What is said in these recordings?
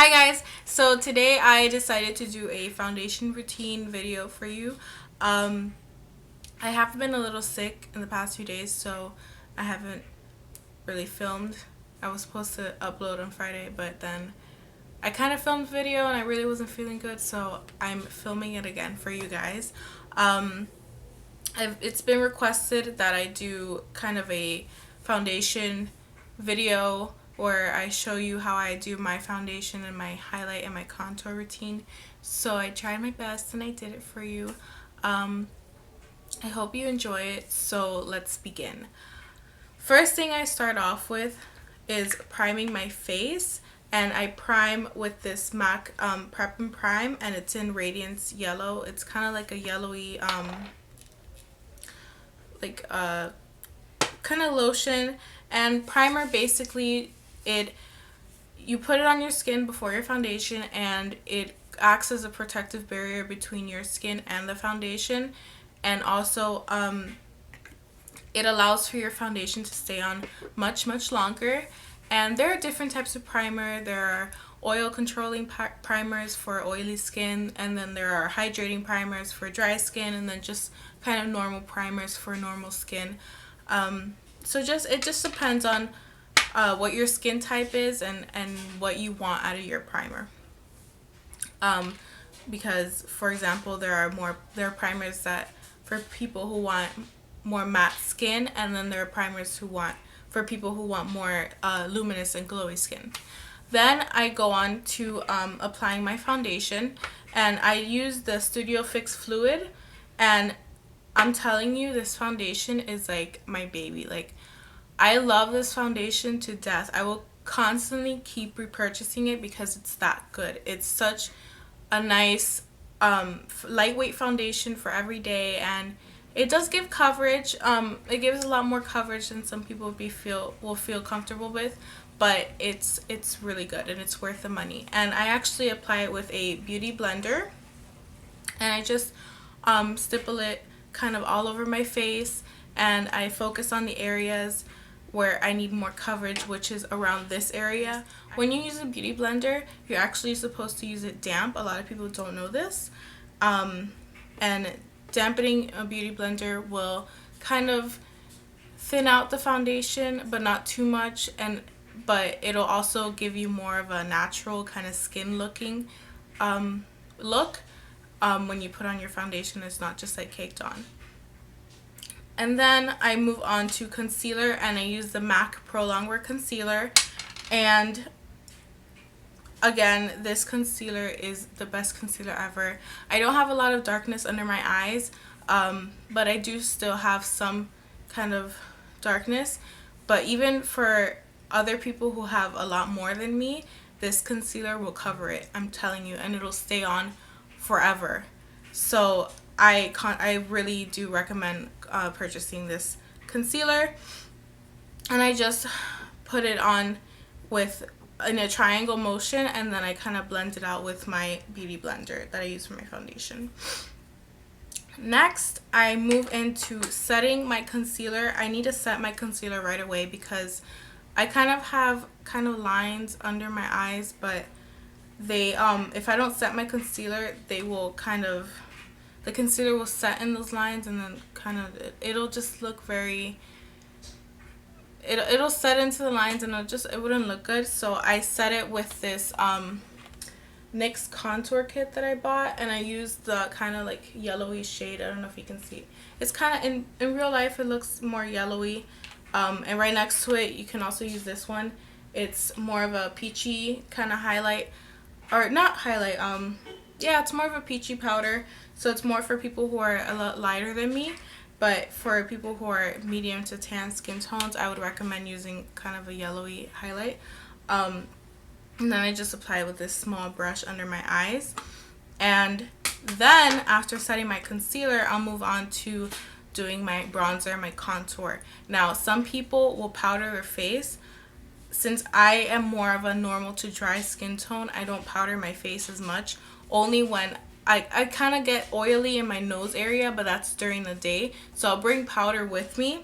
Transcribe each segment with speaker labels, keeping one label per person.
Speaker 1: Hi guys, so today I decided to do a foundation routine video for you. I have been a little sick in the past few days, so I haven't really filmed. I was supposed to upload on Friday, but then I kind of filmed video and I really wasn't feeling good, so I'm filming it again for you guys. It's been requested that I do kind of a foundation video where I show you how I do my foundation and my highlight and my contour routine. So I tried my best and I did it for you. I hope you enjoy it, so let's begin. First thing I start off with is priming my face, and I prime with this MAC Prep and Prime, and it's in Radiance Yellow. It's kind of like a yellowy kind of lotion. And primer, basically you put it on your skin before your foundation, and it acts as a protective barrier between your skin and the foundation, and also it allows for your foundation to stay on much longer. And there are different types of primer. There are oil controlling primers for oily skin, and then there are hydrating primers for dry skin, and then just kind of normal primers for normal skin. So it just depends on what your skin type is and what you want out of your primer. Because for example, there are primers that for people who want more matte skin, and then there are primers for people who want more luminous and glowy skin. Then I go on to applying my foundation, and I use the Studio Fix Fluid, and I'm telling you, this foundation is like my baby. Like, I love this foundation to death. I will constantly keep repurchasing it because it's that good. It's such a nice lightweight foundation for every day, and it does give coverage. It gives a lot more coverage than some people will feel comfortable with, but it's really good and it's worth the money. And I actually apply it with a beauty blender, and I just stipple it kind of all over my face, and I focus on the areas where I need more coverage, which is around this area. When you use a beauty blender, you're actually supposed to use it damp. A lot of people don't know this. And dampening a beauty blender will kind of thin out the foundation, but not too much, but it'll also give you more of a natural kind of skin looking look when you put on your foundation. It's not just like caked on. And then I move on to concealer, and I use the MAC Prolongwear concealer. And again, this concealer is the best concealer ever. I don't have a lot of darkness under my eyes, but I do still have some kind of darkness. But even for other people who have a lot more than me, this concealer will cover it, I'm telling you, and it'll stay on forever. So I really do recommend purchasing this concealer, and I just put it on in a triangle motion, and then I kind of blend it out with my beauty blender that I use for my foundation. Next, I move into setting my concealer. I need to set my concealer right away because I kind of have lines under my eyes, but they if I don't set my concealer, they will the concealer will set in those lines, and then it'll just look very, it'll set into the lines, and it wouldn't look good. So I set it with this NYX contour kit that I bought, and I used the kind of like yellowy shade. I don't know if you can see. It's kind of, in real life it looks more yellowy, and right next to it you can also use this one. It's more of a peachy kind of highlight, or not highlight, yeah, it's more of a peachy powder, so it's more for people who are a lot lighter than me. But for people who are medium to tan skin tones, I would recommend using kind of a yellowy highlight. And then I just apply it with this small brush under my eyes. And then after setting my concealer, I'll move on to doing my bronzer, my contour. Now, some people will powder their face. Since I am more of a normal to dry skin tone, I don't powder my face as much. Only when I kind of get oily in my nose area, but that's during the day. So I'll bring powder with me.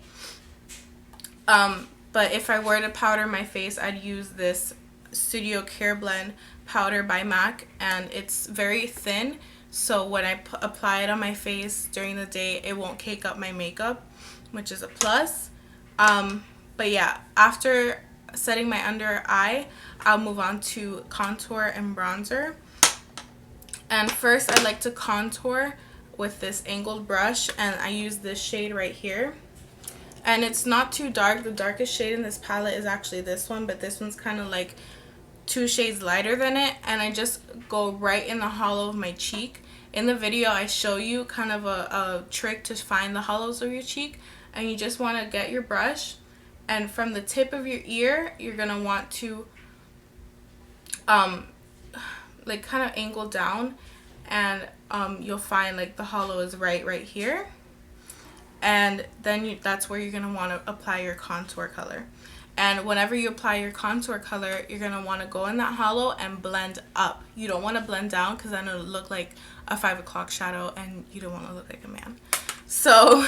Speaker 1: But if I were to powder my face, I'd use this Studio Care Blend powder by MAC, and it's very thin, so when I apply it on my face during the day, it won't cake up my makeup, which is a plus. But yeah, after setting my under eye, I'll move on to contour and bronzer. And first, I like to contour with this angled brush, and I use this shade right here. And it's not too dark. The darkest shade in this palette is actually this one, but this one's kind of like 2 shades lighter than it, and I just go right in the hollow of my cheek. In the video, I show you kind of a trick to find the hollows of your cheek, and you just want to get your brush, and from the tip of your ear, you're going to want to like kind of angle down, and you'll find like the hollow is right here, and then that's where you're going to want to apply your contour color. And whenever you apply your contour color, you're going to want to go in that hollow and blend up. You don't want to blend down, because then it'll look like a 5 o'clock shadow, and you don't want to look like a man. So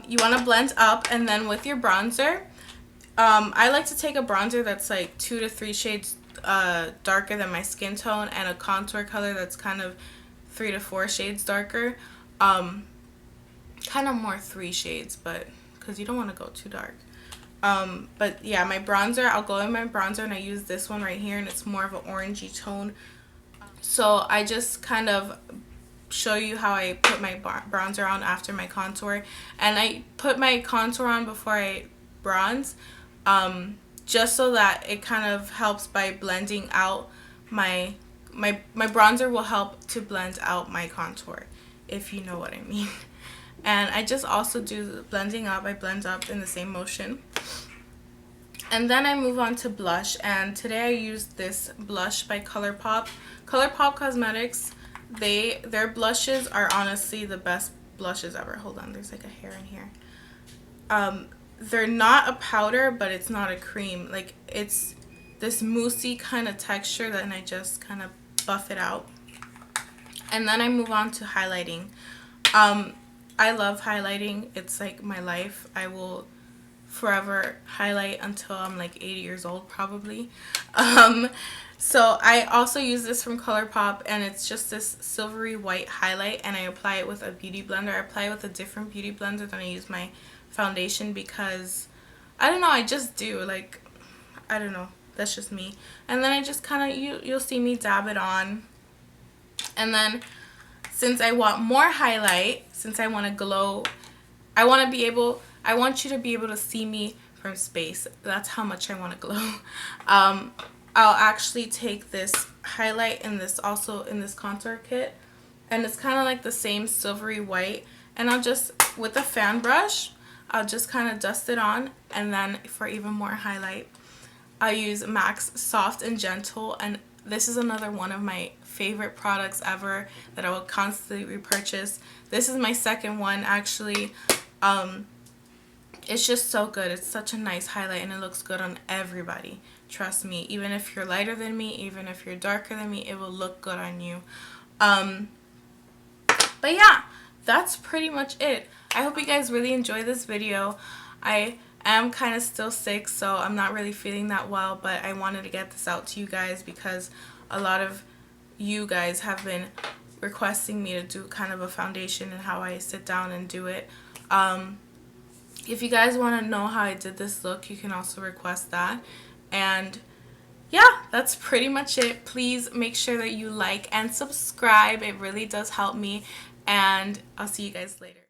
Speaker 1: you want to blend up, and then with your bronzer, I like to take a bronzer that's like 2 to 3 shades darker than my skin tone, and a contour color that's kind of 3 to 4 shades darker. Kind of more 3 shades, but because you don't want to go too dark. But yeah, my bronzer, I'll go in my bronzer, and I use this one right here, and it's more of an orangey tone. So I just kind of show you how I put my bronzer on after my contour, and I put my contour on before I bronze, just so that it kind of helps by blending out my bronzer will help to blend out my contour, if you know what I mean. And I just also do the blending up. I blend up in the same motion. And then I move on to blush. And today I used this blush by Colourpop. Colourpop Cosmetics, their blushes are honestly the best blushes ever. Hold on, there's like a hair in here. They're not a powder, but it's not a cream. Like, it's this moussey kind of texture, then I just kind of buff it out. And then I move on to highlighting. I love highlighting. It's like my life. I will forever highlight until I'm like 80 years old probably. So I also use this from Colourpop, and it's just this silvery white highlight, and I apply it with a beauty blender. I apply it with a different beauty blender than I use my foundation, because I don't know, I just do, like, I don't know, that's just me. And then I just kind of, you'll see me dab it on. And then since I want more highlight, since I want to glow, I want you to be able to see me from space. That's how much I want to glow. I'll actually take this highlight in this, also in this contour kit, and it's kind of like the same silvery white, and I'll just, with a fan brush, I'll just kind of dust it on. And then for even more highlight, I'll use MAC's Soft and Gentle, and this is another one of my favorite products ever that I will constantly repurchase. This is my second one actually. It's just so good. It's such a nice highlight, and it looks good on everybody. Trust me, even if you're lighter than me, even if you're darker than me, it will look good on you. But yeah, that's pretty much it. I hope you guys really enjoy this video. I am kind of still sick, so I'm not really feeling that well, but I wanted to get this out to you guys because a lot of you guys have been requesting me to do kind of a foundation and how I sit down and do it. If you guys want to know how I did this look, you can also request that. And yeah, that's pretty much it. Please make sure that you like and subscribe. It really does help me, and I'll see you guys later.